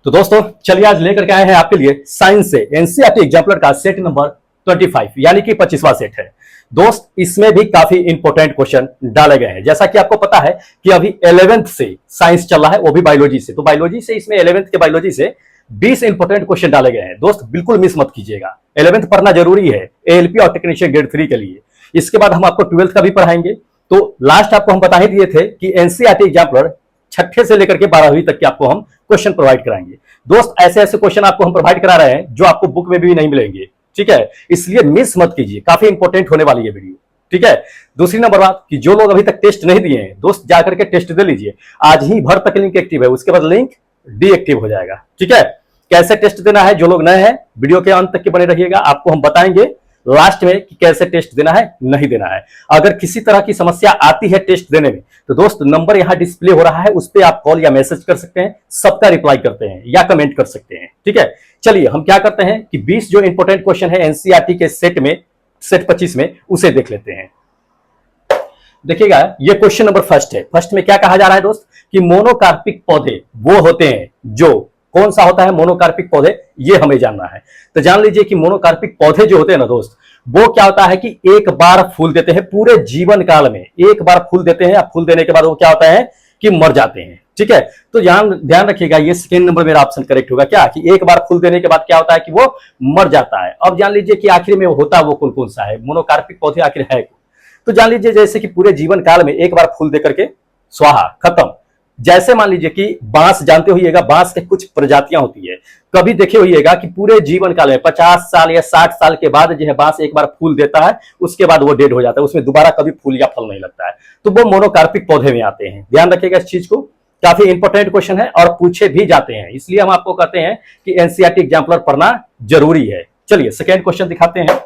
तो दोस्तों चलिए आज लेकर के आए हैं आपके लिए साइंस से एनसीईआरटी एग्जाम्पलर का सेट नंबर 25 यानी कि 25वां सेट है। दोस्त इसमें भी काफी इंपॉर्टेंट क्वेश्चन डाले गए हैं। जैसा कि आपको पता है कि अभी 11th से साइंस चल रहा है, वो भी बायोलॉजी से। तो बायोलॉजी से इसमें 11th के बायोलॉजी से 20 इंपॉर्टेंट क्वेश्चन डाले गए हैं। दोस्त बिल्कुल मिस मत कीजिएगा, 11th पढ़ना जरूरी है एएलपी और टेक्नीशियन ग्रेड 3 के लिए। इसके बाद हम आपको 12th का भी पढ़ाएंगे। तो लास्ट आपको हम बता ही दिए थे कि एनसीईआरटी एग्जाम्पलर छठे से लेकर के 12वीं तक के आपको हम क्वेश्चन प्रोवाइड कराएंगे। दोस्त ऐसे ऐसे क्वेश्चन आपको हम प्रोवाइड करा रहे हैं जो आपको बुक में भी नहीं मिलेंगे, ठीक है। इसलिए मिस मत कीजिए, काफी इंपॉर्टेंट होने वाली है वीडियो, ठीक है। दूसरी नंबर बात कि जो लोग अभी तक टेस्ट नहीं दिए हैं, दोस्त जाकर के टेस्ट दे लीजिए। आज ही भर तक लिंक एक्टिव है, उसके बाद लिंक डीएक्टिव हो जाएगा, ठीक है। कैसे टेस्ट देना है, जो लोग नए हैं वीडियो के अंत तक के बने रहिएगा, आपको हम बताएंगे लास्ट में कि कैसे टेस्ट देना है नहीं देना है। अगर किसी तरह की समस्या आती है टेस्ट देने में तो दोस्त नंबर यहां डिस्प्ले हो रहा है, उस पर आप कॉल या मैसेज कर सकते हैं, सबका रिप्लाई करते हैं या कमेंट कर सकते हैं, ठीक है। चलिए हम क्या करते हैं कि 20 जो इंपॉर्टेंट क्वेश्चन है एनसीईआरटी के सेट 25 में उसे देख लेते हैं। देखिएगा ये क्वेश्चन नंबर फर्स्ट है। फर्स्ट में क्या कहा जा रहा है दोस्त कि मोनोकार्पिक पौधे वो होते हैं जो, कौन सा होता है मोनोकार्पिक पौधे, ये हमें जानना है। तो जान लीजिए कि मोनोकार्पिक पौधे जो होते हैं ना दोस्त, वो क्या होता है कि एक बार फूल देते हैं पूरे जीवन काल में, एक बार फूल देते हैं। फूल देने के बाद वो क्या होता है कि मर जाते हैं, ठीक है। तो ध्यान रखिएगा, ये सेकेंड नंबर मेरा ऑप्शन करेक्ट होगा क्या कि एक बार फूल देने के बाद क्या होता है कि वो मर जाता है। अब जान लीजिए कि आखिर में होता वो कौन कौन सा है, मोनोकार्पिक पौधे आखिर है। तो जान लीजिए जैसे कि पूरे जीवन काल में एक बार फूल देकर के स्वाहा खत्म। जैसे मान लीजिए कि बांस, जानते होइएगा बांस के कुछ प्रजातियां होती है, कभी देखे होइएगा कि पूरे जीवन काल में 50 साल या 60 साल के बाद जो है बांस एक बार फूल देता है, उसके बाद वो डेड हो जाता है, उसमें दोबारा कभी फूल या फल नहीं लगता है। तो वो मोनोकार्पिक पौधे में आते हैं। ध्यान रखिएगा इस चीज को, काफी इंपॉर्टेंट क्वेश्चन है और पूछे भी जाते हैं, इसलिए हम आपको कहते हैं कि एनसीईआरटी एग्जाम्पलर पढ़ना जरूरी है। चलिए सेकेंड क्वेश्चन दिखाते हैं।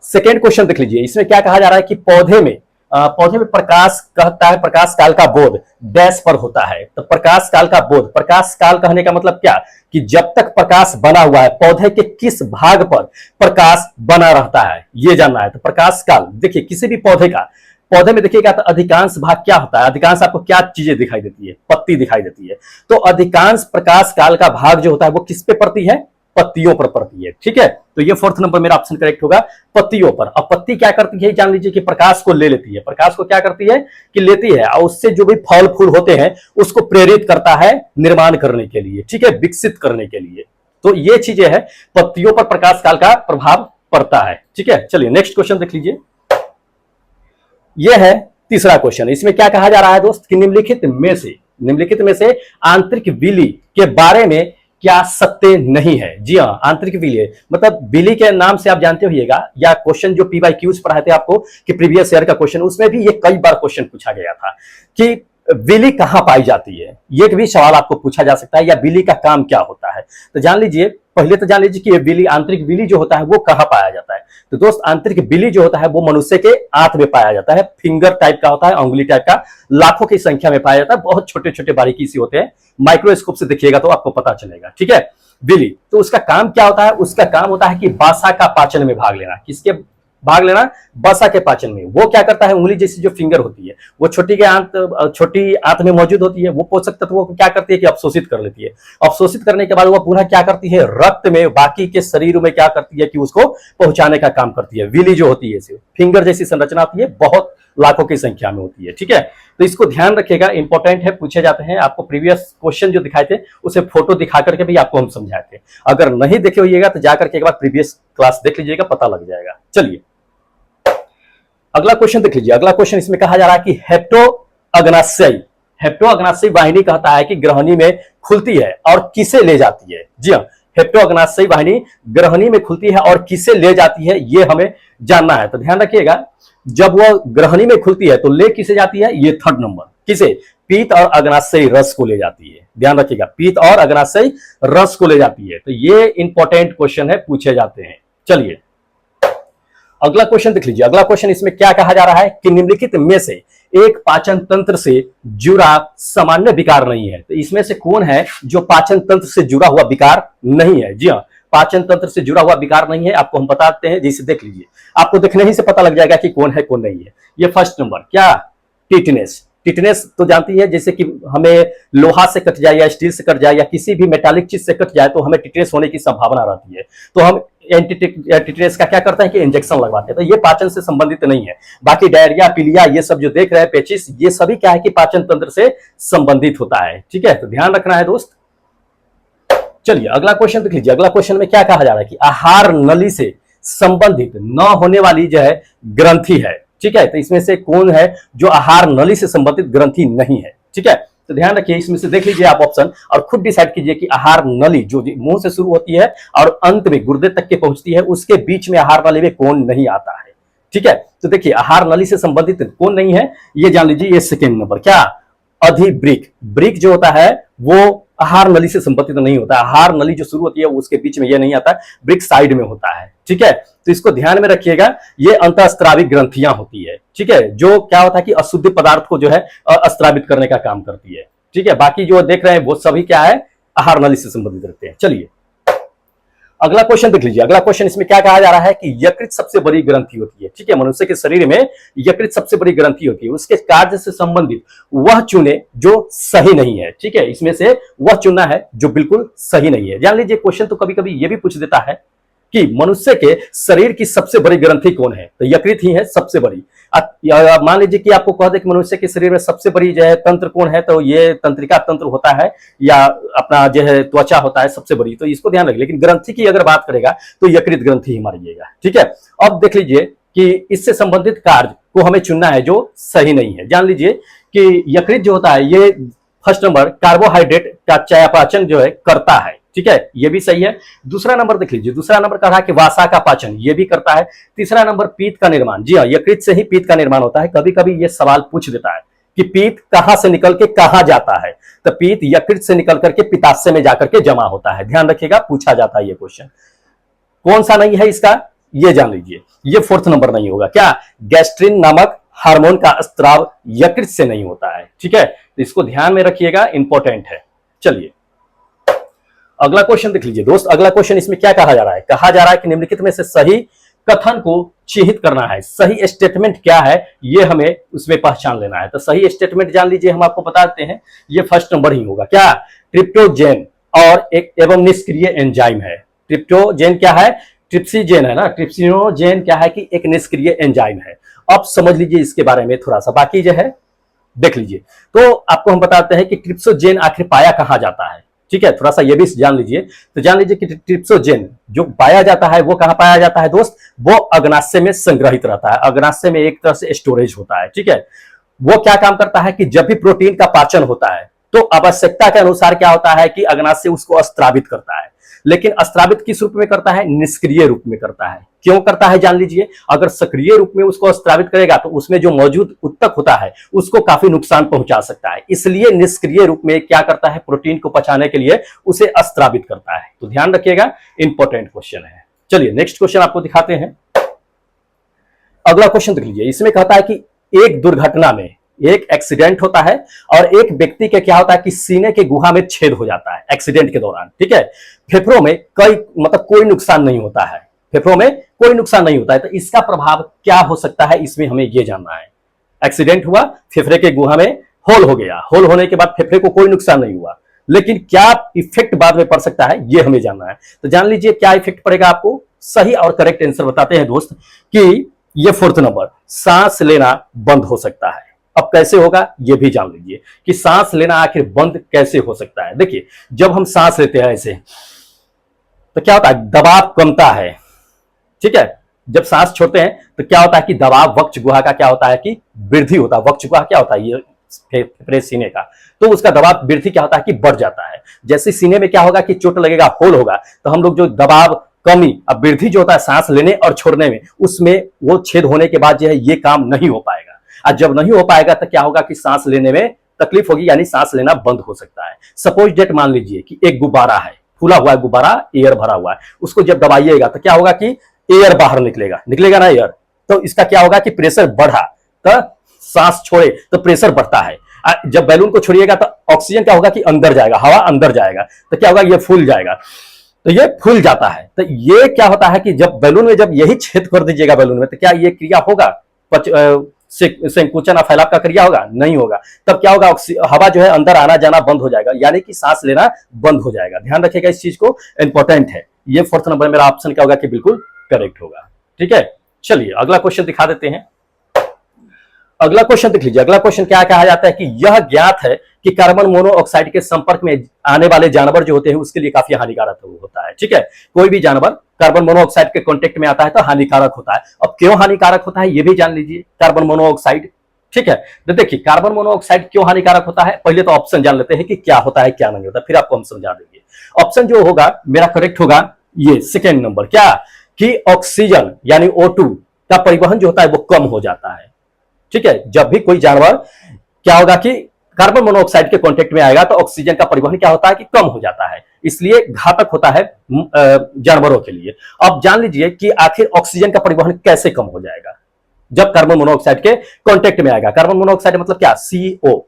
सेकेंड क्वेश्चन देख लीजिए, इसमें क्या कहा जा रहा है कि पौधे में प्रकाश कहता है, प्रकाश काल का बोध डैश पर होता है। तो प्रकाश काल का बोध, प्रकाश काल कहने का मतलब क्या कि जब तक प्रकाश बना हुआ है पौधे के किस भाग पर प्रकाश बना रहता है, ये जानना है। तो प्रकाश काल देखिए किसी भी पौधे में देखिएगा तो अधिकांश भाग क्या होता है, अधिकांश आपको क्या चीजें दिखाई देती है, पत्ती दिखाई देती है। तो अधिकांश प्रकाश काल का भाग जो होता है वो किस पे पड़ती है, पत्तियों पर पड़ती है, ठीक है। तो ये फोर्थ नंबर मेरा ऑप्शन करेक्ट होगा, पत्तियों पर। अब पत्ती क्या करती है, जान लीजिए कि प्रकाश को ले लेती है। प्रकाश को क्या करती है कि लेती है और उससे जो भी फल फूल होते हैं उसको प्रेरित करता है निर्माण करने के लिए, ठीक है, विकसित करने के लिए। तो ये चीजें है, पत्तियों पर प्रकाश काल का प्रभाव पड़ता है, ठीक है। चलिए नेक्स्ट क्वेश्चन देख लीजिए, ये है तीसरा क्वेश्चन। इसमें क्या कहा जा रहा है दोस्त कि निम्नलिखित में से आंतरिक विली के बारे में क्या सत्य नहीं है। जी हाँ, आंतरिक विली मतलब विली के नाम से आप जानते होइएगा, या क्वेश्चन जो PYQs पढ़ाए थे आपको कि प्रीवियस ईयर का क्वेश्चन, उसमें भी ये कई बार क्वेश्चन पूछा गया था कि विली कहां पाई जाती है। ये भी सवाल आपको पूछा जा सकता है, या विली का काम क्या होता है। तो जान लीजिए, पहले तो जान लीजिए कि ये विली, आंतरिक विली जो होता है वो कहां पाया जाता है। तो दोस्त आंतरिक विली जो होता है वो मनुष्य के आंत में पाया जाता है, फिंगर टाइप का होता है, अंगुली टाइप का, लाखों की संख्या में पाया जाता है, बहुत छोटे छोटे बारीकी से होते हैं, माइक्रोस्कोप से देखिएगा तो आपको पता चलेगा, ठीक है। विली तो उसका काम क्या होता है, उसका काम होता है कि बासा का पाचन में भाग लेना। किसके भाग लेना, बसा के पाचन में। वो क्या करता है, उंगली जैसी जो फिंगर होती है वो छोटी आंत में मौजूद होती है, वो पोषक तत्वों को क्या करती है कि अवशोषित कर लेती है। अवशोषित करने के बाद वो पुनः क्या करती है, रक्त में, बाकी के शरीर में क्या करती है कि उसको पहुंचाने का काम करती है। विली जो होती है फिंगर जैसी संरचना होती है, बहुत लाखों की संख्या में होती है, ठीक है। तो इसको ध्यान रखिएगा, इंपॉर्टेंट है, पूछे जाते हैं। आपको प्रीवियस क्वेश्चन जो दिखाए थे उसे फोटो दिखा करके भी आपको हम समझाए थे। अगर नहीं देखे होइएगा तो जाकर के एक बार प्रीवियस क्लास देख लीजिएगा, पता लग जाएगा। चलिए अगला क्वेश्चन देख लीजिए। अगला क्वेश्चन इसमें कहा जा रहा है कि हेप्टोअग्नाशयी वाहिनी कहता है कि ग्रहणी में खुलती है और किसे ले जाती है। जी हाँ, हेप्टोअग्नाशयी वाहिनी ग्रहणी में खुलती है और किसे ले जाती है, ये हमें जानना है। तो ध्यान रखिएगा, जब वो ग्रहणी में खुलती है तो ले किसे जाती है, ये थर्ड नंबर, किसे, पीत और अग्नाशयी रस को ले जाती है। ध्यान रखिएगा, पीत और अग्नाशयी रस को ले जाती है। तो ये इंपॉर्टेंट क्वेश्चन है, पूछे जाते हैं। चलिए अगला क्वेश्चन देख लीजिए। अगला क्वेश्चन इसमें क्या कहा जा रहा है कि निम्नलिखित में से एक पाचन तंत्र से जुड़ा सामान्य विकार नहीं है। तो इसमें से कौन है जो पाचन तंत्र से जुड़ा हुआ विकार नहीं है। जी हाँ, पाचन तंत्र से जुड़ा हुआ विकार नहीं है, आपको हम बताते हैं, जिसे देख लीजिए, आपको देखने ही से पता लग जाएगा कि कौन है कौन नहीं है। ये फर्स्ट नंबर क्या, टिटनेस। टिटनेस तो जानती है, जैसे कि हमें लोहा से कट जाए या स्टील से कट जाए या किसी भी मेटालिक चीज से कट जाए तो हमें टिटनेस होने की संभावना रहती है। तो हम एंटी टिटनेस का क्या करते हैं कि इंजेक्शन लगवाते हैं। तो ये पाचन से संबंधित नहीं है। बाकी डायरिया, पीलिया, ये सब जो देख रहे हैं, पेचिस, ये सभी क्या है कि पाचन तंत्र से संबंधित होता है। ठीक है, तो ध्यान रखना है दोस्त। चलिए अगला क्वेश्चन देख लीजिए। अगला क्वेश्चन में क्या कहा जा रहा है कि आहार नली से संबंधित न होने वाली जो है ग्रंथि है। ठीक है, तो इसमें से कौन है जो आहार नली से संबंधित ग्रंथि नहीं है। ठीक है, तो ध्यान रखिए, इसमें से देख लीजिए आप ऑप्शन और खुद डिसाइड कीजिए कि आहार नली जो मुंह से शुरू होती है और अंत में गुर्दे तक के पहुंचती है, उसके बीच में आहार नली में कौन नहीं आता है। ठीक है, तो देखिए आहार नली से संबंधित कौन नहीं है, ये जान लीजिए। ये सेकेंड नंबर क्या, अधिब्रिक। ब्रिक जो होता है वो आहार नली से संबंधित नहीं होता है। आहार नली जो शुरू होती है उसके बीच में ये नहीं आता, ब्रिक साइड में होता है। ठीक है, तो इसको ध्यान में रखिएगा। ये अंतःस्त्रावी ग्रंथियां होती है। ठीक है, जो क्या होता है कि अशुद्ध पदार्थ को जो है अस्त्रावित करने का काम करती है। ठीक है, बाकी जो देख रहे हैं वो सभी क्या है, आहार नली से संबंधित रहते हैं। चलिए अगला क्वेश्चन देख लीजिए। अगला क्वेश्चन इसमें क्या कहा जा रहा है कि यकृत सबसे बड़ी ग्रंथि होती है। ठीक है, मनुष्य के शरीर में यकृत सबसे बड़ी ग्रंथि होती है। उसके कार्य से संबंधित वह चुने जो सही नहीं है। ठीक है, इसमें से वह चुनना है जो बिल्कुल सही नहीं है। जान लीजिए, क्वेश्चन तो कभी कभी यह भी पूछ देता है कि मनुष्य के शरीर की सबसे बड़ी ग्रंथि कौन है, तो यकृत ही है सबसे बड़ी। मान लीजिए कि आपको कह दे कि मनुष्य के शरीर में सबसे बड़ी जो है तंत्र कौन है, तो ये तंत्रिका तंत्र होता है या अपना जो है त्वचा होता है सबसे बड़ी, तो इसको ध्यान रखिए। लेकिन ग्रंथि की अगर बात करेगा तो यकृत ग्रंथि ही मानिएगा। ठीक है, अब देख लीजिए कि इससे संबंधित कार्य को हमें चुनना है जो सही नहीं है। जान लीजिए कि यकृत जो होता है ये फर्स्ट नंबर कार्बोहाइड्रेट का चयापचय जो है करता है। ठीक है, ये भी सही है। दूसरा नंबर देख लीजिए, दूसरा नंबर कह रहा है कि वासा का पाचन, ये भी करता है। तीसरा नंबर पीत का निर्माण, जी हाँ, यकृत से ही पीत का निर्माण होता है। कभी कभी ये सवाल पूछ देता है कि पीत कहां से निकल के कहां जाता है, तो पीत यकृत से निकल करके पित्ताशय में जाकर के जमा होता है। ध्यान रखिएगा, पूछा जाता है ये क्वेश्चन। कौन सा नहीं है इसका, ये जान लीजिए। ये फोर्थ नंबर नहीं होगा क्या, गैस्ट्रिन नामक हार्मोन का स्त्राव यकृत से नहीं होता है। ठीक है, तो इसको ध्यान में रखिएगा, इंपॉर्टेंट है। चलिए अगला क्वेश्चन देख लीजिए दोस्त। अगला क्वेश्चन इसमें क्या कहा जा रहा है, कहा जा रहा है कि निम्नलिखित में से सही कथन को चिन्हित करना है। सही स्टेटमेंट क्या है ये हमें उसमें पहचान लेना है। तो सही स्टेटमेंट जान लीजिए, हम आपको बता देते हैं, ये फर्स्ट नंबर ही होगा क्या, ट्रिप्टोजेन और एक एवं निष्क्रिय एंजाइम है। ट्रिप्टोजेन क्या है, ट्रिप्सिजेन है ना, ट्रिप्सिनोजेन क्या है कि एक निष्क्रिय एंजाइम है। अब समझ लीजिए इसके बारे में थोड़ा सा, बाकी जो है देख लीजिए। तो आपको हम बताते हैं कि ट्रिप्सोजेन आखिर पाया कहां जाता है। ठीक है, थोड़ा सा ये भी जान लीजिए। तो जान लीजिए कि ट्रिप्सोजेन जो पाया जाता है वो कहां पाया जाता है दोस्त, वो अग्नाशय में संग्रहित रहता है। अग्नाशय में एक तरह से स्टोरेज होता है। ठीक है, वो क्या काम करता है कि जब भी प्रोटीन का पाचन होता है तो आवश्यकता के अनुसार क्या होता है कि अग्नाशय उसको स्त्रावित करता है। लेकिन स्त्रावित किस रूप में करता है, निष्क्रिय रूप में करता है। क्यों करता है जान लीजिए, अगर सक्रिय रूप में उसको स्त्रावित करेगा तो उसमें जो मौजूद उत्तक होता है उसको काफी नुकसान पहुंचा सकता है। इसलिए निष्क्रिय रूप में क्या करता है, प्रोटीन को पचाने के लिए उसे स्त्रावित करता है। तो ध्यान रखिएगा, इंपॉर्टेंट क्वेश्चन है। चलिए नेक्स्ट क्वेश्चन आपको दिखाते हैं। अगला क्वेश्चन देख लीजिए। इसमें कहता है कि एक दुर्घटना में एक एक्सीडेंट होता है और एक व्यक्ति के क्या होता है कि सीने के गुहा में छेद हो जाता है एक्सीडेंट के दौरान। ठीक है, फेफड़ों में कोई नुकसान नहीं होता है, फेफड़ों में कोई नुकसान नहीं होता है। तो इसका प्रभाव क्या हो सकता है, इसमें हमें यह जानना है। एक्सीडेंट हुआ, फेफड़े के गुहा में होल हो गया, होल होने के बाद फेफड़े को कोई नुकसान नहीं हुआ, लेकिन क्या इफेक्ट बाद में पड़ सकता है ये हमें जानना है। तो जान लीजिए क्या इफेक्ट पड़ेगा आपको। सही और करेक्ट आंसर बताते हैं दोस्त कि ये फोर्थ नंबर, सांस लेना बंद हो सकता है। अब कैसे होगा ये भी जान लीजिए कि सांस लेना आखिर बंद कैसे हो सकता है। देखिए जब हम सांस लेते हैं ऐसे तो क्या होता है, दबाव कमता है। ठीक है, जब सांस छोड़ते हैं तो क्या होता है कि दबाव वक्ष गुहा का क्या होता है कि वृद्धि होता है। वक्ष गुहा क्या होता है, ये फेफड़े सीने का, तो उसका दबाव वृद्धि क्या होता है कि बढ़ जाता है। जैसे सीने में क्या होगा कि चोट लगेगा, होल होगा, तो हम लोग जो दबाव कमी, अब वृद्धि जो होता है सांस लेने और छोड़ने में, उसमें वो छेद होने के बाद जो है ये काम नहीं हो पाएगा। और जब नहीं हो पाएगा तो क्या होगा कि सांस लेने में तकलीफ होगी, यानी सांस लेना बंद हो सकता है। सपोज डेट मान लीजिए कि एक गुब्बारा है, फूला हुआ है गुब्बारा, एयर भरा हुआ है, उसको जब दबाइएगा तो क्या होगा कि एयर बाहर निकलेगा ना एयर, तो इसका क्या होगा कि प्रेशर बढ़ा, तो सांस छोड़े तो प्रेशर बढ़ता है। जब बैलून को छोड़िएगा तो ऑक्सीजन क्या होगा कि अंदर जाएगा, हवा अंदर जाएगा, तो क्या होगा ये फूल जाएगा, तो ये फूल जाता है। तो ये क्या होता है कि जब बैलून में जब यही छेद कर दीजिएगा बैलून में, तो क्या ये क्रिया होगा, संकुचन और फैलाव का क्रिया होगा? नहीं होगा। तब क्या होगा? हवा जो है अंदर आना जाना बंद हो जाएगा, यानी कि सांस लेना बंद हो जाएगा। ध्यान रखिएगा इस चीज को, इंपॉर्टेंट है ये। फोर्थ नंबर मेरा ऑप्शन क्या होगा कि बिल्कुल करेक्ट होगा। ठीक है, चलिए अगला क्वेश्चन दिखा देते हैं। अगला क्वेश्चन देख लीजिए। अगला क्वेश्चन क्या कहा जाता है कि यह ज्ञात है कि कार्बन मोनोऑक्साइड के संपर्क में आने वाले जानवर जो होते हैं उसके लिए काफी हानिकारक होता है। ठीक है, कोई भी जानवर कार्बन मोनोऑक्साइड के कांटेक्ट में आता है तो हानिकारक होता है। अब क्यों हानिकारक होता है ये भी जान लीजिए, कार्बन मोनोऑक्साइड। ठीक है, तो देखिए कार्बन मोनोऑक्साइड क्यों हानिकारक होता है, पहले तो ऑप्शन जान लेते हैं कि क्या होता है क्या नहीं होता, फिर आपको हम समझा देंगे। ऑप्शन जो होगा मेरा करेक्ट होगा ये सेकेंड नंबर, क्या कि ऑक्सीजन यानी O2 का परिवहन जो होता है वो कम हो जाता है। ठीक है, जब भी कोई जानवर क्या होगा कि कार्बन मोनोऑक्साइड के कांटेक्ट में आएगा तो ऑक्सीजन का परिवहन क्या होता है कि कम हो जाता है, इसलिए घातक होता है जानवरों के लिए। अब जान लीजिए कि आखिर ऑक्सीजन का परिवहन कैसे कम हो जाएगा जब कार्बन मोनोऑक्साइड के कांटेक्ट में आएगा। कार्बन मोनोऑक्साइड मतलब क्या? CO।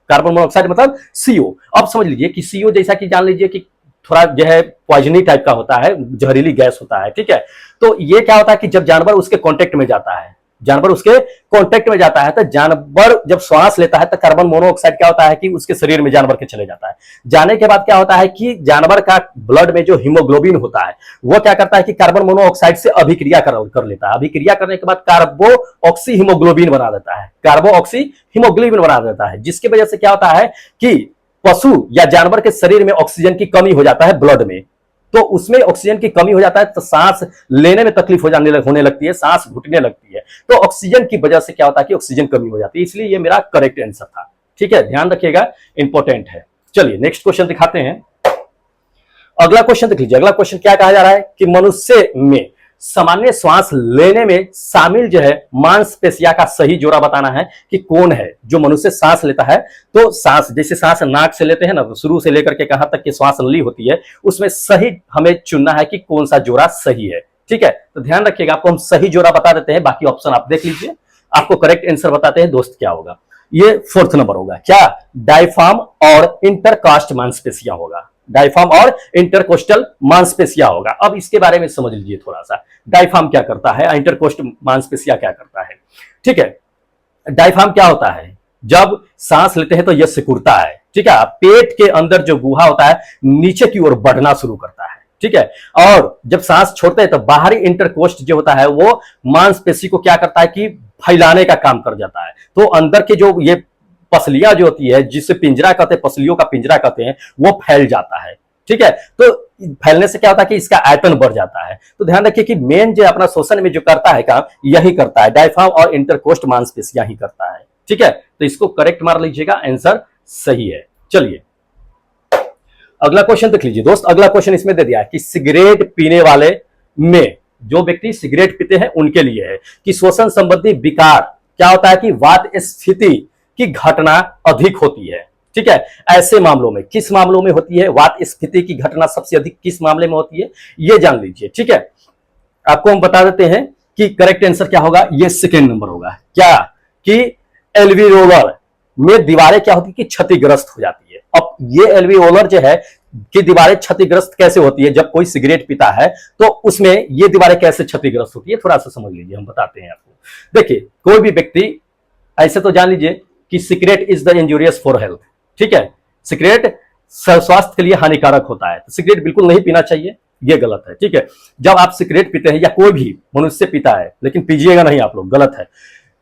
कार्बन मोनोऑक्साइड मतलब CO। अब समझ लीजिए कि CO जैसा कि जान लीजिए कि थोड़ा जो है पॉइजनी टाइप का होता है, जहरीली गैस होता है। ठीक है, तो ये क्या होता है कि जब जानवर उसके कांटेक्ट में जाता है, जानवर उसके कांटेक्ट में जाता है तो जानवर जब श्वास लेता है तो कार्बन मोनोऑक्साइड क्या होता है कि उसके शरीर में जानवर के चले जाता है। जाने के बाद क्या होता है कि जानवर का ब्लड में जो हीमोग्लोबिन होता है वो क्या करता है कि कार्बन मोनोऑक्साइड से अभिक्रिया कर लेता है। अभिक्रिया करने के बाद कार्बो ऑक्सी हीमोग्लोबिन बना देता है, कार्बो ऑक्सी हीमोग्लोबिन बना देता है, जिसकी वजह से क्या होता है कि पशु या जानवर के शरीर में ऑक्सीजन की कमी हो जाता है ब्लड में, तो उसमें ऑक्सीजन की कमी हो जाता है तो सांस लेने में तकलीफ होने लगती है, सांस घुटने लगती है। तो ऑक्सीजन की वजह से क्या होता है कि ऑक्सीजन कमी हो जाती है, इसलिए ये मेरा करेक्ट आंसर था। ठीक है, ध्यान रखिएगा, इंपॉर्टेंट है। चलिए नेक्स्ट क्वेश्चन दिखाते हैं। अगला क्वेश्चन देख लीजिए। अगला क्वेश्चन क्या कहा जा रहा है कि मनुष्य में सामान्य श्वास लेने में शामिल जो है मांसपेशिया का सही जोड़ा बताना है कि कौन है। जो मनुष्य सांस लेता है तो सांस जैसे सांस नाक से लेते हैं ना, तो शुरू से लेकर के कहां तक की श्वास नली होती है उसमें सही हमें चुनना है कि कौन सा जोड़ा सही है। ठीक है, तो ध्यान रखिएगा, आपको हम सही जोड़ा बता देते हैं, बाकी ऑप्शन आप देख लीजिए। आपको करेक्ट आंसर बताते हैं दोस्त क्या होगा। ये फोर्थ नंबर होगा, क्या? डायफ्राम और इंटरकास्ट मांसपेशियां होगा। डायफ्राम और इंटरकोस्टल मांसपेशिया होगा। अब इसके बारे में समझ लीजिए थोड़ा सा, डायफ्राम क्या करता है, इंटरकोस्ट मांसपेशिया क्या करता है। ठीक है, डायफ्राम क्या होता है? जब सांस लेते हैं तो यह सिकुड़ता है। ठीक है, पेट के अंदर जो गुहा होता है नीचे की ओर बढ़ना शुरू करता है। ठीक है, और जब सांस छोड़ते हैं तो बाहरी इंटरकोस्ट जो होता है वो मांसपेशी को क्या करता है कि फैलाने का काम कर जाता है। तो अंदर के जो ये पसलियां जो होती है, जिसे पिंजरा कहते हैं, पसलियों का पिंजरा कहते हैं, वो फैल जाता है। ठीक है, तो फैलने से क्या होता है कि इसका आयतन बढ़ जाता है। तो ध्यान रखिए कि मेन जो अपना श्वसन में जो करता है काम यही करता है, डायफ्राम और इंटरकोस्ट मांसपेशियां ही करता है। ठीक है, तो इसको करेक्ट मार लीजिएगा, आंसर सही है। चलिए अगला क्वेश्चन देख लीजिए दोस्त। अगला क्वेश्चन इसमें दे दिया है कि सिगरेट पीने वाले में, जो व्यक्ति सिगरेट पीते हैं उनके लिए है कि श्वसन संबंधी विकार क्या होता है कि वात स्फीति की घटना अधिक होती है। ठीक है, ऐसे मामलों में, किस मामलों में होती है वात स्फीति की घटना सबसे अधिक, किस मामले में होती है ये जान लीजिए। ठीक है, आपको हम बता देते हैं कि करेक्ट आंसर क्या होगा, ये सेकेंड नंबर होगा, क्या कि एल्वियोलर में दीवारें क्या होती है कि क्षतिग्रस्त हो जाती है। अब ये एल्वियोलर जो है कि दीवारें क्षतिग्रस्त कैसे होती है, जब कोई सिगरेट पीता है तो उसमें ये दीवारें कैसे क्षतिग्रस्त होती है, थोड़ा सा समझ लीजिए, हम बताते हैं आपको। देखिए कोई भी व्यक्ति, ऐसे तो जान लीजिए कि cigarette is the injurious for health. ठीक है, सिगरेट स्वास्थ्य के लिए हानिकारक होता है, तो सिगरेट बिल्कुल नहीं पीना चाहिए, ये गलत है। ठीक है, जब आप सिगरेट पीते हैं या कोई भी मनुष्य पीता है, लेकिन पीजिएगा नहीं आप लोग, गलत है।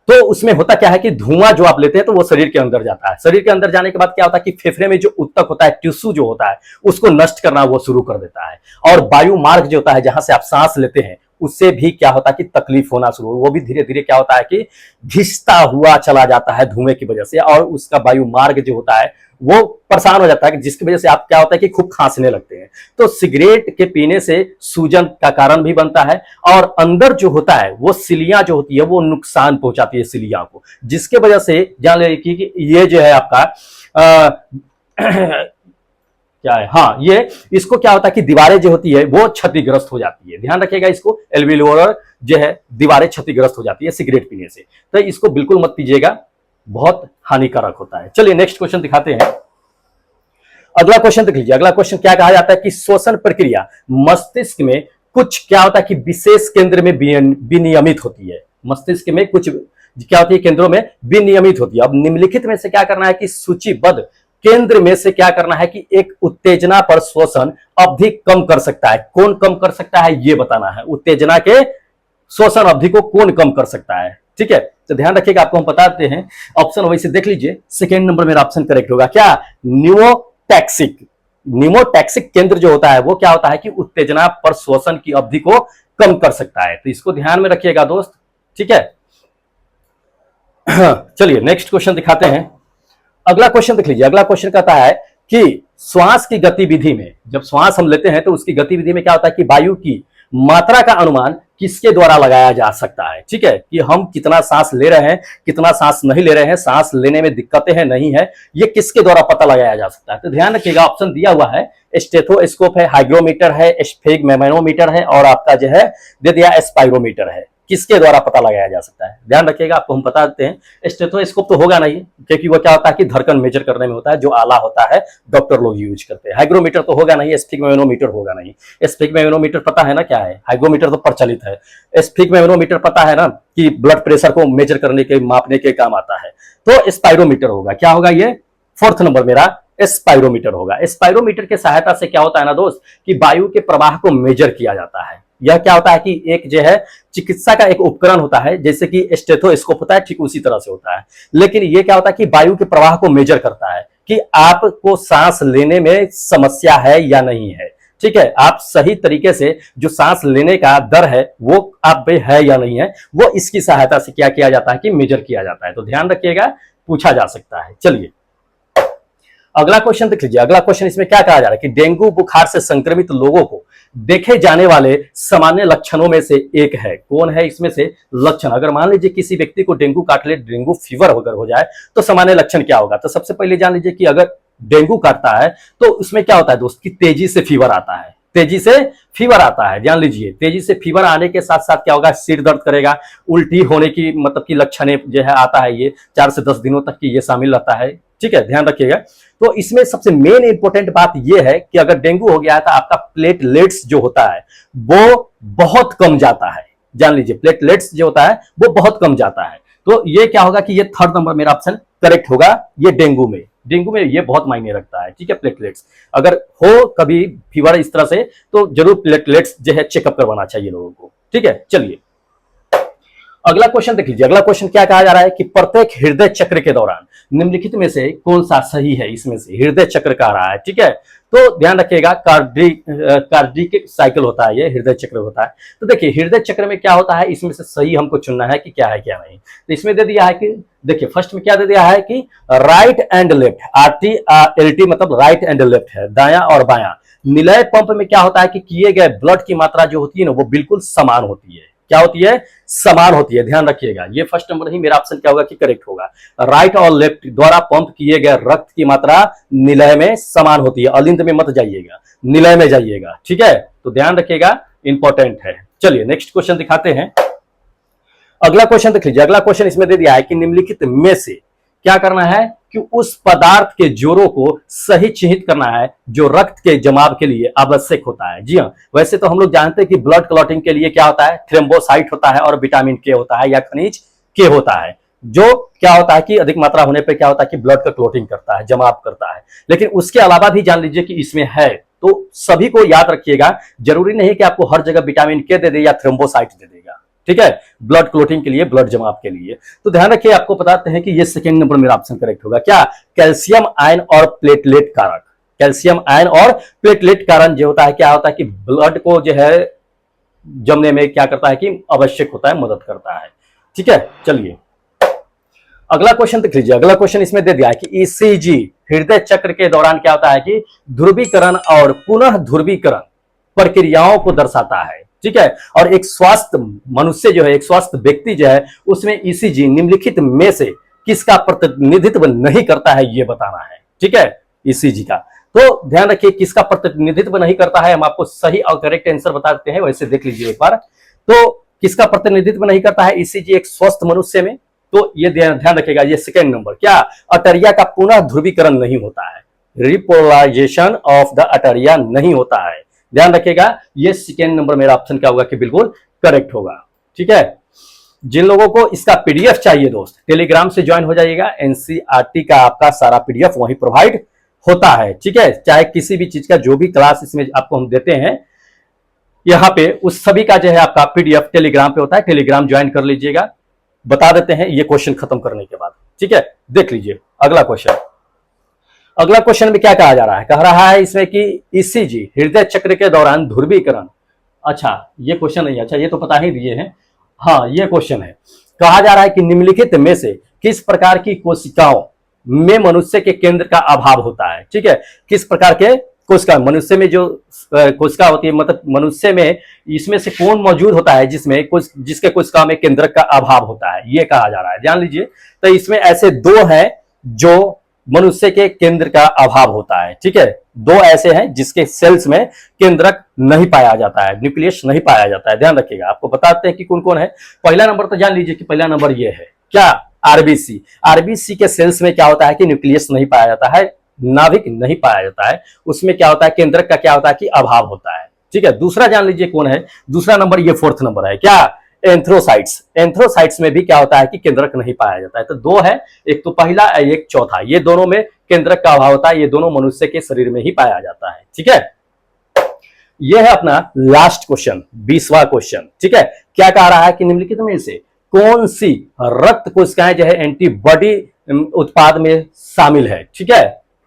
तो उसमें होता क्या है कि धुआं जो आप लेते हैं तो वो शरीर के अंदर जाता है। शरीर के अंदर जाने के बाद क्या होता है कि फेफड़े में जो उत्तक होता है, टिश्यू जो होता है, उसको नष्ट करना वो शुरू कर देता है। और वायु मार्ग जो होता है जहां से आप सांस लेते हैं उससे भी क्या होता है कि तकलीफ होना शुरू, वो भी धीरे धीरे क्या होता है कि घिसता हुआ चला जाता है धुएं की वजह से, और उसका वायु मार्ग जो होता है वो परेशान हो जाता है, जिसकी वजह से आप क्या होता है कि खूब खांसने लगते हैं। तो सिगरेट के पीने से सूजन का कारण भी बनता है, और अंदर जो होता है वो सिलियां जो होती है वो नुकसान पहुंचाती है सिलियां को, जिसके वजह से जान ले कि ये जो है आपका क्या है, हाँ, ये इसको क्या होता है कि दीवारें जो होती है वो क्षतिग्रस्त हो जाती है। ध्यान रखिएगा, इसको एल्वियोलर जो है दीवारें क्षतिग्रस्त हो जाती है सिगरेट पीने से, तो इसको बिल्कुल मत पीजिएगा, बहुत हानिकारक होता है। चलिए नेक्स्ट क्वेश्चन दिखाते हैं। अगला क्वेश्चन देख लीजिए। अगला क्वेश्चन क्या कहा जाता है कि श्वसन प्रक्रिया मस्तिष्क में कुछ क्या होता है कि विशेष केंद्र में विनियमित होती है। मस्तिष्क में कुछ क्या होती है, केंद्रों में विनियमित होती है। अब निम्नलिखित में से क्या करना है कि सूचीबद्ध केंद्र में से क्या करना है कि एक उत्तेजना पर शोषण अवधि कम कर सकता है। कौन कम कर सकता है ये बताना है। उत्तेजना के शोषण अवधि को कौन कम कर सकता है, ठीक है। तो ध्यान रखिएगा, आपको हम बताते हैं ऑप्शन वैसे देख लीजिए। सेकेंड नंबर मेरा ऑप्शन करेक्ट होगा क्या, न्यूमोटैक्सिक। न्यूमोटैक्सिक केंद्र जो होता है वो क्या होता है कि उत्तेजना पर शोषण की अवधि को कम कर सकता है। तो इसको ध्यान में रखिएगा दोस्त, ठीक है। चलिए नेक्स्ट क्वेश्चन दिखाते हैं। अगला क्वेश्चन देख लीजिए। अगला क्वेश्चन कहता है कि श्वास की गतिविधि में, जब श्वास हम लेते हैं तो उसकी गतिविधि में क्या होता है कि वायु की मात्रा का अनुमान किसके द्वारा लगाया जा सकता है, ठीक है। कि हम कितना सांस ले रहे हैं, कितना सांस नहीं ले रहे हैं, सांस लेने में दिक्कतें हैं नहीं है, ये किसके द्वारा पता लगाया जा सकता है। तो ध्यान रखिएगा, ऑप्शन दिया हुआ है स्टेथोस्कोप है, हाइग्रोमीटर है, स्फिग्मोमीटर है और आपका जो है दे दिया स्पाइरोमीटर है। किसके द्वारा पता लगाया जा सकता है, ध्यान रखिएगा। आपको हम बता देते हैं स्टेथोस्कोप तो होगा नहीं, क्योंकि वो क्या होता है कि धड़कन मेजर करने में होता है, जो आला होता है डॉक्टर लोग यूज करते हैं। हाइग्रोमीटर तो होगा नहीं, स्फिग्मोमीटर होगा नहीं। स्फिग्मोमीटर पता है ना क्या है, हाइग्रोमीटर तो प्रचलित है। स्फिग्मोमीटर पता है ना कि ब्लड प्रेशर को मेजर करने के, मापने के काम आता है। तो स्पाइरोमीटर होगा, क्या होगा ये, फोर्थ नंबर मेरा स्पाइरोमीटर होगा। स्पाइरोमीटर के सहायता से क्या होता है ना दोस्त कि वायु के प्रवाह को मेजर किया जाता है। यह क्या होता है कि एक जो है चिकित्सा का एक उपकरण होता है, जैसे कि स्टेथोस्कोप होता है, ठीक उसी तरह से होता है। लेकिन ये क्या होता है कि वायु के प्रवाह को मेजर करता है कि आपको सांस लेने में समस्या है या नहीं है, ठीक है। आप सही तरीके से जो सांस लेने का दर है वो आप पे है या नहीं है, वो इसकी सहायता से क्या किया जाता है कि मेजर किया जाता है। तो ध्यान रखिएगा, पूछा जा सकता है। चलिए अगला क्वेश्चन देख लीजिए। अगला क्वेश्चन इसमें क्या कहा जा रहा है कि डेंगू बुखार से संक्रमित लोगों को देखे जाने वाले सामान्य लक्षणों में से एक है। कौन है इसमें से लक्षण, अगर मान लीजिए किसी व्यक्ति को डेंगू काट ले, डेंगू फीवर अगर हो जाए तो सामान्य लक्षण क्या होगा। तो सबसे पहले जान लीजिए कि अगर डेंगू काटता है तो उसमें क्या होता है दोस्त कि तेजी से फीवर आता है, तेजी से फीवर आता है। ध्यान लीजिए, तेजी से फीवर आने के साथ साथ क्या होगा, सिर दर्द करेगा, उल्टी होने की मतलब की लक्षण जो है आता है, ये 4 से 10 दिनों तक की ये शामिल रहता है, ठीक है। ध्यान रखिएगा। तो इसमें सबसे मेन इंपॉर्टेंट बात यह है कि अगर डेंगू हो गया है तो आपका प्लेटलेट्स जो होता है वो बहुत कम जाता है। जान लीजिए, प्लेटलेट्स जो होता है वो बहुत कम जाता है। तो ये क्या होगा कि ये थर्ड नंबर मेरा ऑप्शन करेक्ट होगा। ये डेंगू में ये बहुत मायने रखता है, ठीक है। प्लेटलेट्स अगर हो कभी फीवर इस तरह से तो जरूर प्लेटलेट्स जो है चेकअप करवाना चाहिए लोगों को, ठीक है। चलिए अगला क्वेश्चन देख लीजिए। अगला क्वेश्चन क्या कहा जा रहा है कि प्रत्येक हृदय चक्र के दौरान निम्नलिखित में से कौन सा सही है। इसमें से हृदय चक्र कह रहा है, ठीक है। तो ध्यान रखिएगा, कार्डिक साइकिल होता है, ये हृदय चक्र होता है। तो देखिए हृदय चक्र में क्या होता है, इसमें से सही हमको चुनना है कि क्या है क्या नहीं। तो इसमें दे दिया है कि देखिए फर्स्ट में क्या दे दिया है कि राइट एंड लेफ्ट, RT मतलब राइट एंड लेफ्ट है, दायां और बायां। निलय पंप में क्या होता है कि किए गए ब्लड की मात्रा जो होती है ना वो बिल्कुल समान होती है। क्या होती है, समान होती है। ध्यान रखिएगा, ये फर्स्ट नंबर ही मेरा ऑप्शन क्या होगा कि करेक्ट होगा। राइट और लेफ्ट द्वारा पंप किए गए रक्त की मात्रा निलय में समान होती है। अलिंद में मत जाइएगा, निलय में जाइएगा, ठीक है। तो ध्यान रखिएगा, इंपॉर्टेंट है। चलिए नेक्स्ट क्वेश्चन दिखाते हैं। अगला क्वेश्चन देख लीजिए। अगला क्वेश्चन इसमें दे दिया है कि निम्नलिखित में से क्या करना है कि उस पदार्थ के जोड़ों को सही चिन्हित करना है जो रक्त के जमाव के लिए आवश्यक होता है। जी हाँ, वैसे तो हम लोग जानते हैं कि ब्लड क्लॉटिंग के लिए क्या होता है, थ्रोम्बोसाइट होता है और विटामिन के होता है या खनिज के होता है, जो क्या होता है कि अधिक मात्रा होने पर क्या होता है कि ब्लड का क्लॉटिंग करता है, जमाव करता है। लेकिन उसके अलावा भी जान लीजिए कि इसमें है, तो सभी को याद रखिएगा। जरूरी नहीं कि आपको हर जगह विटामिन के दे दे या थ्रोम्बोसाइट दे देगा, ठीक है, ब्लड क्लोटिंग के लिए, ब्लड जमाव के लिए। तो ध्यान रखिए, आपको बताते हैं कि ये सेकंड नंबर मेरा ऑप्शन करेक्ट होगा। क्या, कैल्शियम आयन और प्लेटलेट कारक। कैल्शियम आयन और प्लेटलेट कारण जो होता है, क्या होता है कि ब्लड को जो है जमने में क्या करता है कि आवश्यक होता है, मदद करता है, ठीक है। चलिए अगला क्वेश्चन देख लीजिए। अगला क्वेश्चन इसमें दे दिया है कि ईसीजी हृदय चक्र के दौरान क्या होता है कि ध्रुवीकरण और पुनः ध्रुवीकरण प्रक्रियाओं को दर्शाता है, ठीक है। और एक स्वस्थ मनुष्य जो है, एक स्वस्थ व्यक्ति जो है, उसमें ईसीजी निम्नलिखित में से किसका प्रतिनिधित्व नहीं करता है, ये बताना है, ठीक है, ईसीजी का। तो ध्यान रखिए किसका प्रतिनिधित्व नहीं करता है, हम आपको सही और करेक्ट आंसर बता देते हैं। वैसे देख लीजिए एक बार, तो किसका प्रतिनिधित्व नहीं करता है ईसीजी एक स्वस्थ मनुष्य में, तो ये ध्यान रखिएगा, ये सेकेंड नंबर। क्या, अटरिया का पुनः ध्रुवीकरण नहीं होता है, रिपोलाइजेशन ऑफ द अटरिया नहीं होता है। ध्यान रखिएगा, ये सेकेंड नंबर मेरा ऑप्शन क्या होगा कि बिल्कुल करेक्ट होगा, ठीक है। जिन लोगों को इसका पीडीएफ चाहिए दोस्त, टेलीग्राम से ज्वाइन हो जाइएगा। एनसीईआरटी का आपका सारा पीडीएफ वहीं प्रोवाइड होता है, ठीक है। चाहे किसी भी चीज का जो भी क्लास इसमें आपको हम देते हैं यहाँ पे, उस सभी का जो है आपका पीडीएफ टेलीग्राम पे होता है। टेलीग्राम ज्वाइन कर लीजिएगा। बता देते हैं ये क्वेश्चन खत्म करने के बाद, ठीक है। देख लीजिए अगला क्वेश्चन। अगला क्वेश्चन में क्या कहा जा रहा है, कह रहा है इसमें कि ईसीजी हृदय चक्र के दौरान ध्रुवीकरण, अच्छा ये क्वेश्चन नहीं, अच्छा ये तो पता ही दिए हैं। हाँ ये क्वेश्चन है, कहा जा रहा है कि निम्नलिखित में से किस प्रकार की कोशिकाओं में मनुष्य के केंद्र का अभाव होता है, ठीक है। किस प्रकार के कोशिका, मनुष्य में जो कोशिका होती है, मतलब मनुष्य में इसमें से कौन मौजूद होता है जिसमें जिसके कोशिका में केंद्रक का अभाव होता है, ये कहा जा रहा है। ध्यान लीजिए, तो इसमें ऐसे दो हैं जो मनुष्य के केंद्र का अभाव होता है, ठीक है। दो ऐसे हैं जिसके सेल्स में केंद्रक नहीं पाया जाता है, न्यूक्लियस नहीं पाया जाता है। ध्यान रखिएगा, आपको बताते हैं कि कौन कौन है। पहला नंबर तो जान लीजिए कि पहला नंबर ये है, क्या, आरबीसी। आरबीसी के सेल्स में क्या होता है कि न्यूक्लियस नहीं पाया जाता है, नाभिक नहीं पाया जाता है, उसमें क्या होता है, केंद्रक का क्या होता है कि अभाव होता है, ठीक है। दूसरा जान लीजिए कौन है, दूसरा नंबर ये फोर्थ नंबर है, क्या, एंथ्रोसाइट्स। एंथ्रोसाइट्स में भी क्या होता है कि केंद्रक नहीं पाया जाता है। तो दो है, एक तो पहला एक चौथा, ये दोनों में केंद्रक का अभाव होता है। ये दोनों मनुष्य के शरीर में ही पाया जाता है, ठीक है। ये है अपना लास्ट क्वेश्चन, 20वां क्वेश्चन, ठीक है। क्या कह रहा है कि निम्नलिखित में से कौन सी रक्त कोशिकाएं जो है एंटीबॉडी उत्पाद में शामिल है, ठीक है।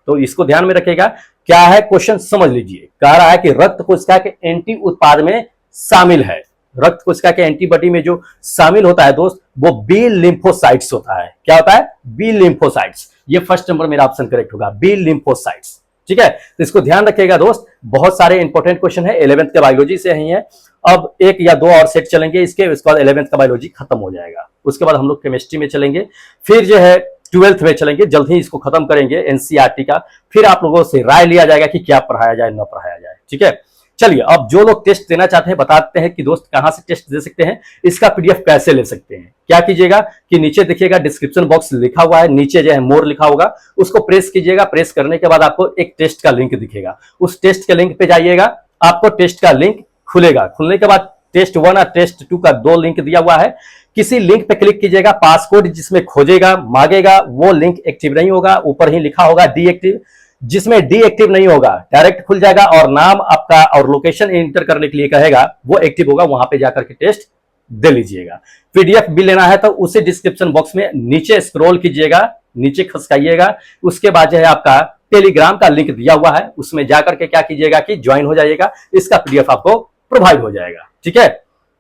तो इसको ध्यान में रखिएगा, क्या है क्वेश्चन समझ लीजिए। कह रहा है कि रक्त कोशिका के एंटी उत्पाद में शामिल है, रक्त कोशिका के एंटीबॉडी में जो शामिल होता है दोस्त, वो बी लिम्फोसाइट्स होता है। क्या होता है, बी लिम्फोसाइट्स। ये फर्स्ट नंबर मेरा ऑप्शन करेक्ट होगा, बी लिम्फोसाइट्स, ठीक है। तो इसको ध्यान रखिएगा दोस्त, बहुत सारे इंपॉर्टेंट क्वेश्चन है, 11th के बायोलॉजी से ही है। अब एक या दो और सेट चलेंगे इसके, उसके बाद 11th का बायोलॉजी खत्म हो जाएगा। उसके बाद हम लोग केमिस्ट्री में चलेंगे, फिर जो है 12th में चलेंगे, जल्द ही इसको खत्म करेंगे एनसीईआरटी का। फिर आप लोगों से राय लिया जाएगा कि क्या पढ़ाया जाए, न पढ़ाया जाए, ठीक है। चलिए, अब जो लोग टेस्ट देना चाहते हैं बताते हैं कि दोस्त कहां से टेस्ट दे सकते हैं, इसका पीडीएफ कैसे ले सकते हैं। क्या कीजिएगा कि नीचे देखिएगा डिस्क्रिप्शन बॉक्स लिखा हुआ है, नीचे जो है मोर लिखा होगा, उसको प्रेस कीजिएगा। प्रेस करने के बाद आपको एक टेस्ट का लिंक दिखेगा, उस टेस्ट के लिंक पे जाइएगा, आपको टेस्ट का लिंक खुलेगा। खुलने के बाद टेस्ट 1 और टेस्ट 2 का 2 लिंक दिया हुआ है, किसी लिंक पे क्लिक कीजिएगा, पासकोड जिसमें खोजेगा मांगेगा वो लिंक एक्टिव नहीं होगा, ऊपर ही लिखा होगा डीएक्टिव। जिसमें डीएक्टिव नहीं होगा डायरेक्ट खुल जाएगा और नाम आपका और लोकेशन एंटर करने के लिए कहेगा, वो एक्टिव होगा, वहां पे जाकर के टेस्ट दे लीजिएगा। पीडीएफ भी लेना है तो उसे डिस्क्रिप्शन बॉक्स में नीचे स्क्रॉल कीजिएगा, नीचे खसकाइएगा, उसके बाद जो है आपका टेलीग्राम का लिंक दिया हुआ है, उसमें जाकर के क्या कीजिएगा कि ज्वाइन हो जाइएगा, इसका पीडीएफ आपको प्रोवाइड हो जाएगा, ठीक है।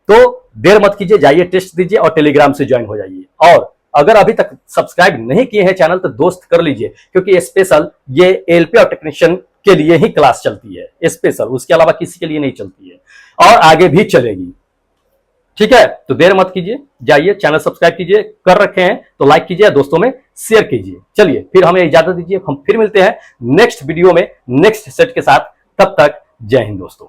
तो देर मत कीजिए, जाइए टेस्ट दीजिए और टेलीग्राम से ज्वाइन हो जाइए। और अगर अभी तक सब्सक्राइब नहीं किए हैं चैनल तो दोस्त कर लीजिए, क्योंकि स्पेशल ये एलपी और टेक्नीशियन के लिए ही क्लास चलती है स्पेशल, उसके अलावा किसी के लिए नहीं चलती है और आगे भी चलेगी, ठीक है। तो देर मत कीजिए, जाइए चैनल सब्सक्राइब कीजिए, कर रखे हैं तो लाइक कीजिए, दोस्तों में शेयर कीजिए। चलिए फिर हमें इजाजत दीजिए, हम फिर मिलते हैं नेक्स्ट वीडियो में नेक्स्ट सेट के साथ। तब तक जय हिंद दोस्तों।